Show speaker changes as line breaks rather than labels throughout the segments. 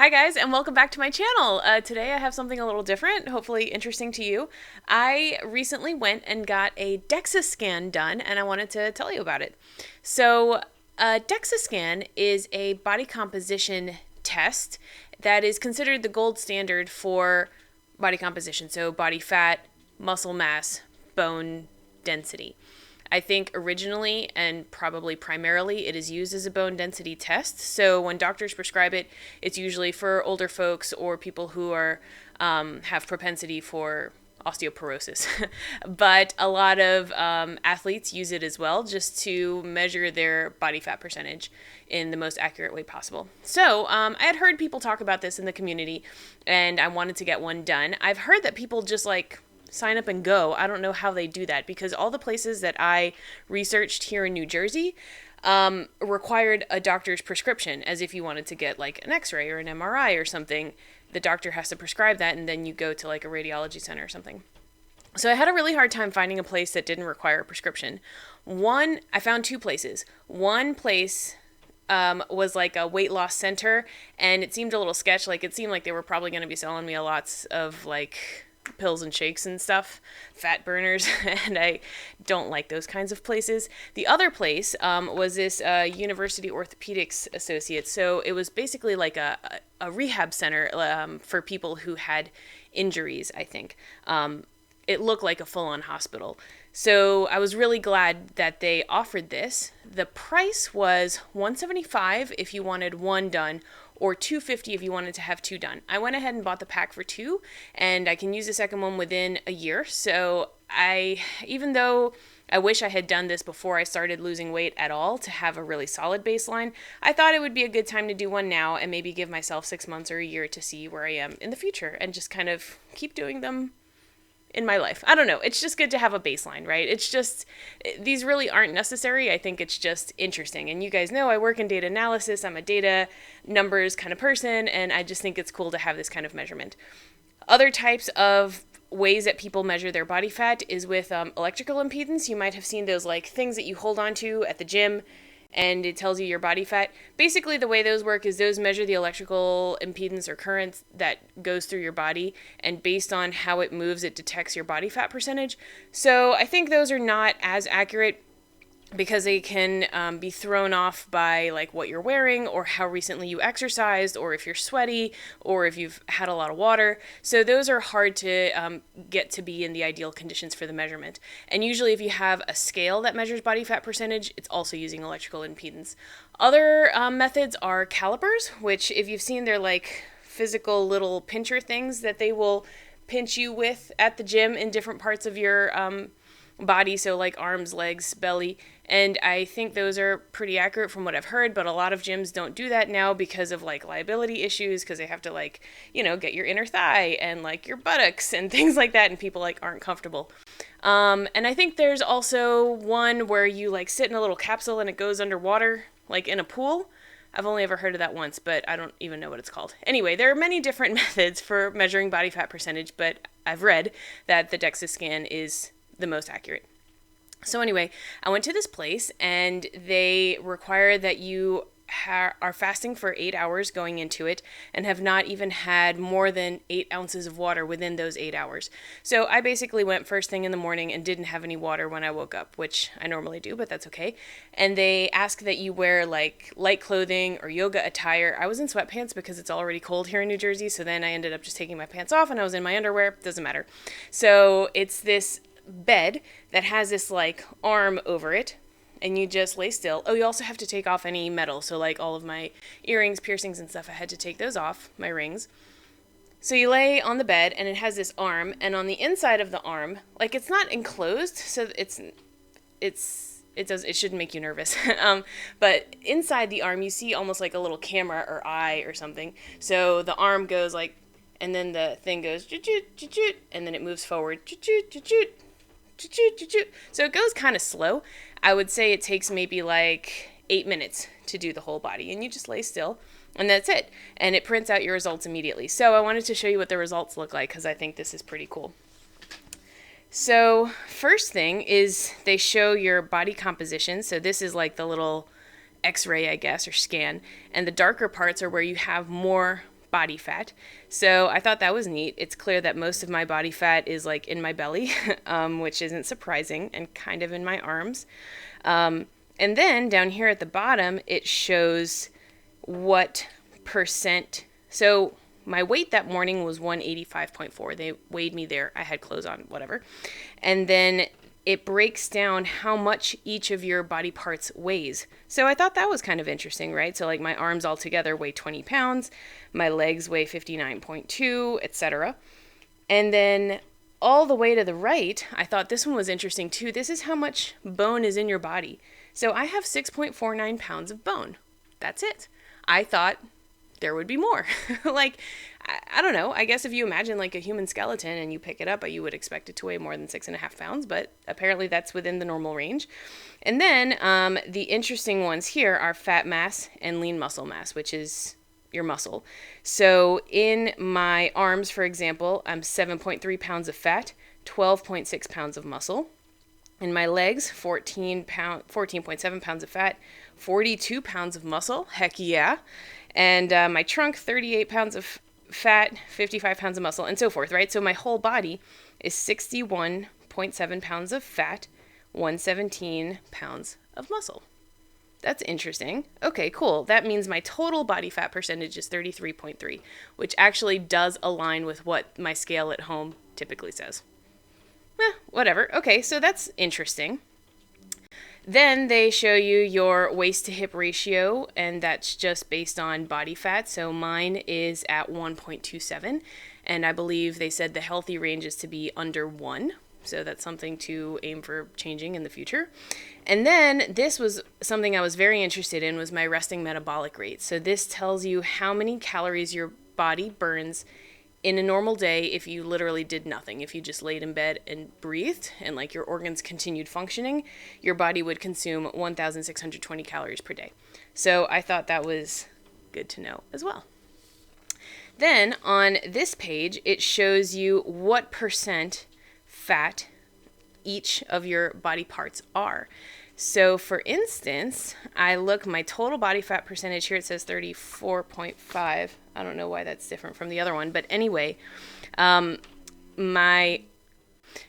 Hi guys, and welcome back to my channel. Today I have something a little different, hopefully interesting to you. I recently went and got a Dexa scan done, and I wanted to tell you about it. So, a Dexa scan is a body composition test that is considered the gold standard for body composition. So, body fat, muscle mass, bone density. I think originally and probably primarily it is used as a bone density test. So when doctors prescribe it, it's usually for older folks or people who are have propensity for osteoporosis. But a lot of athletes use it as well, just to measure their body fat percentage in the most accurate way possible. So I had heard people talk about this in the community, and I wanted to get one done. I've heard that people just sign up and go. I don't know how they do that because all the places that I researched here in New Jersey required a doctor's prescription, as if you wanted to get like an x-ray or an MRI or something. The doctor has to prescribe that, and then you go to like a radiology center or something. So I had a really hard time finding a place that didn't require a prescription. I found two places. One place was like a weight loss center, and it seemed a little sketch. Like it seemed like they were probably going to be selling me lots of like pills and shakes and stuff, fat burners, and I don't like those kinds of places. The other place was this University Orthopedics Associates. So it was basically like a rehab center for people who had injuries, I think. It looked like a full-on hospital. So I was really glad that they offered this. The price was $175 if you wanted one done, or $250 if you wanted to have two done. I went ahead and bought the pack for two, and I can use the second one within a year. So even though I wish I had done this before I started losing weight at all to have a really solid baseline, I thought it would be a good time to do one now and maybe give myself 6 months or a year to see where I am in the future and just kind of keep doing them in my life. I don't know. It's just good to have a baseline, right? It's just, these really aren't necessary. I think it's just interesting. And you guys know I work in data analysis. I'm a data numbers kind of person, and I just think it's cool to have this kind of measurement. Other types of ways that people measure their body fat is with electrical impedance. You might have seen those like things that you hold on to at the gym, and it tells you your body fat. Basically, the way those work is those measure the electrical impedance or current that goes through your body, and based on how it moves, it detects your body fat percentage. So I think those are not as accurate because they can be thrown off by like what you're wearing or how recently you exercised, or if you're sweaty, or if you've had a lot of water. So those are hard to get to be in the ideal conditions for the measurement. And usually if you have a scale that measures body fat percentage, it's also using electrical impedance. Other methods are calipers, which if you've seen, they're like physical little pincher things that they will pinch you with at the gym in different parts of your body, so like arms, legs, belly, and I think those are pretty accurate from what I've heard, but a lot of gyms don't do that now because of like liability issues, because they have to like, get your inner thigh and like your buttocks and things like that, and people like aren't comfortable. And I think there's also one where you like sit in a little capsule and it goes underwater, like in a pool. I've only ever heard of that once, but I don't even know what it's called. Anyway, there are many different methods for measuring body fat percentage, but I've read that the DEXA scan is the most accurate. So anyway, I went to this place, and they require that you are fasting for 8 hours going into it and have not even had more than 8 ounces of water within those 8 hours. So I basically went first thing in the morning and didn't have any water when I woke up, which I normally do, but that's okay. And they ask that you wear like light clothing or yoga attire. I was in sweatpants because it's already cold here in New Jersey, so then I ended up just taking my pants off and I was in my underwear. Doesn't matter. So it's this bed that has this like arm over it, and you just lay still. Oh, you also have to take off any metal, so like all of my earrings, piercings and stuff, I had to take those off, my rings. So you lay on the bed, and it has this arm, and on the inside of the arm, like it's not enclosed, so it shouldn't make you nervous. But inside the arm you see almost like a little camera or eye or something. So the arm goes like, and then the thing goes and then it moves forward. So it goes kind of slow. I would say it takes maybe like 8 minutes to do the whole body, and you just lay still, and that's it. And it prints out your results immediately. So I wanted to show you what the results look like because I think this is pretty cool. So first thing is they show your body composition. So this is like the little x-ray, I guess, or scan. And the darker parts are where you have more body fat. So I thought that was neat. It's clear that most of my body fat is like in my belly, which isn't surprising, and kind of in my arms. And then down here at the bottom, it shows what percent. So my weight that morning was 185.4. They weighed me there. I had clothes on, whatever. And then it breaks down how much each of your body parts weighs. So I thought that was kind of interesting, right? So like my arms all together weigh 20 pounds, my legs weigh 59.2, etc. And then all the way to the right, I thought this one was interesting too. This is how much bone is in your body. So I have 6.49 pounds of bone. That's it. I thought there would be more. Like, I don't know. I guess if you imagine like a human skeleton and you pick it up, you would expect it to weigh more than 6.5 pounds, but apparently that's within the normal range. And then the interesting ones here are fat mass and lean muscle mass, which is your muscle. So in my arms, for example, I'm 7.3 pounds of fat, 12.6 pounds of muscle. In my legs, 14.7 pounds of fat, 42 pounds of muscle. Heck yeah. And my trunk, 38 pounds of fat, 55 pounds of muscle, and so forth, right? So my whole body is 61.7 pounds of fat, 117 pounds of muscle. That's interesting. Okay, cool. That means my total body fat percentage is 33.3, which actually does align with what my scale at home typically says. Whatever. Okay, so that's interesting. Then they show you your waist to hip ratio, and that's just based on body fat. So mine is at 1.27, and I believe they said the healthy range is to be under 1. So that's something to aim for changing in the future. And then this was something I was very interested in, was my resting metabolic rate. So this tells you how many calories your body burns in a normal day if you literally did nothing. If you just laid in bed and breathed and like your organs continued functioning, your body would consume 1,620 calories per day. So I thought that was good to know as well. Then on this page, it shows you what percent fat each of your body parts are. So for instance, my total body fat percentage here, it says 34.5. I don't know why that's different from the other one, but anyway, my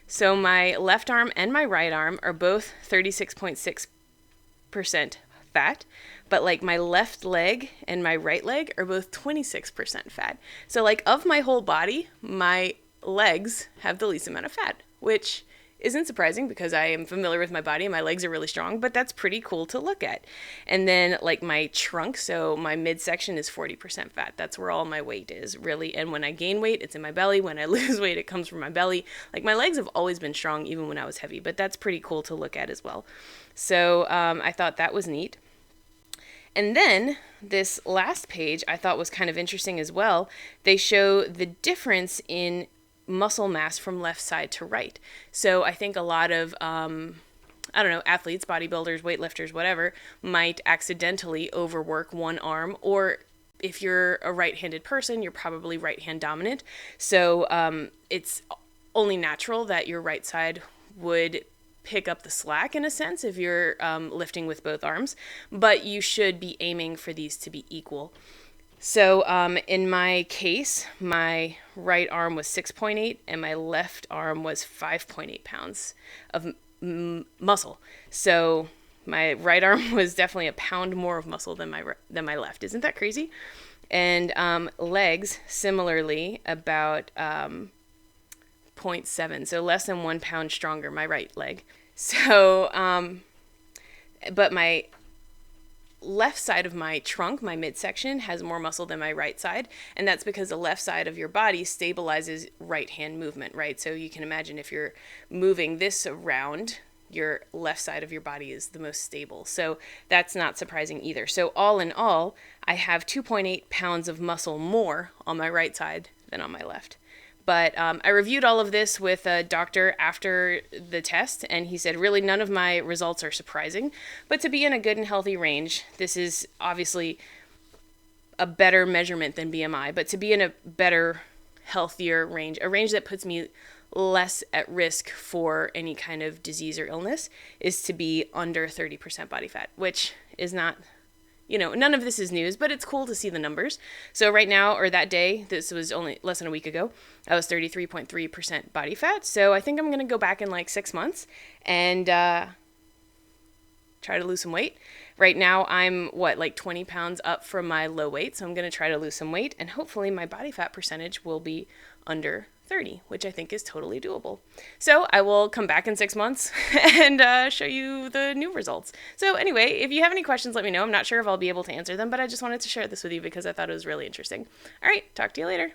left arm and my right arm are both 36.6% fat, but like my left leg and my right leg are both 26% fat. So like of my whole body, my legs have the least amount of fat, which isn't surprising because I am familiar with my body and my legs are really strong, but that's pretty cool to look at. And then like my trunk, so my midsection is 40% fat. That's where all my weight is, really. And when I gain weight, it's in my belly. When I lose weight, it comes from my belly. Like my legs have always been strong even when I was heavy, but that's pretty cool to look at as well. So I thought that was neat. And then this last page I thought was kind of interesting as well. They show the difference in muscle mass from left side to right. So I think a lot of, athletes, bodybuilders, weightlifters, whatever, might accidentally overwork one arm, or if you're a right-handed person, you're probably right-hand dominant. So it's only natural that your right side would pick up the slack in a sense if you're lifting with both arms, but you should be aiming for these to be equal. So in my case, my right arm was 6.8 and my left arm was 5.8 pounds of muscle. So my right arm was definitely a pound more of muscle than my left. Isn't that crazy? And legs, similarly, about 0.7, so less than 1 pound stronger, my right leg. So, but my left side of my trunk, my midsection, has more muscle than my right side, and that's because the left side of your body stabilizes right hand movement, right? So you can imagine if you're moving this around, your left side of your body is the most stable. So that's not surprising either. So all in all, I have 2.8 pounds of muscle more on my right side than on my left. But I reviewed all of this with a doctor after the test, and he said, really, none of my results are surprising. But to be in a good and healthy range, this is obviously a better measurement than BMI, but to be in a better, healthier range, a range that puts me less at risk for any kind of disease or illness, is to be under 30% body fat, which is not none of this is news, but it's cool to see the numbers. So right now, or that day, this was only less than a week ago, I was 33.3% body fat. So I think I'm going to go back in like 6 months and try to lose some weight. Right now, I'm like 20 pounds up from my low weight. So I'm going to try to lose some weight, and hopefully my body fat percentage will be under 30, which I think is totally doable. So I will come back in 6 months and show you the new results. So anyway, if you have any questions, let me know. I'm not sure if I'll be able to answer them, but I just wanted to share this with you because I thought it was really interesting. All right, talk to you later.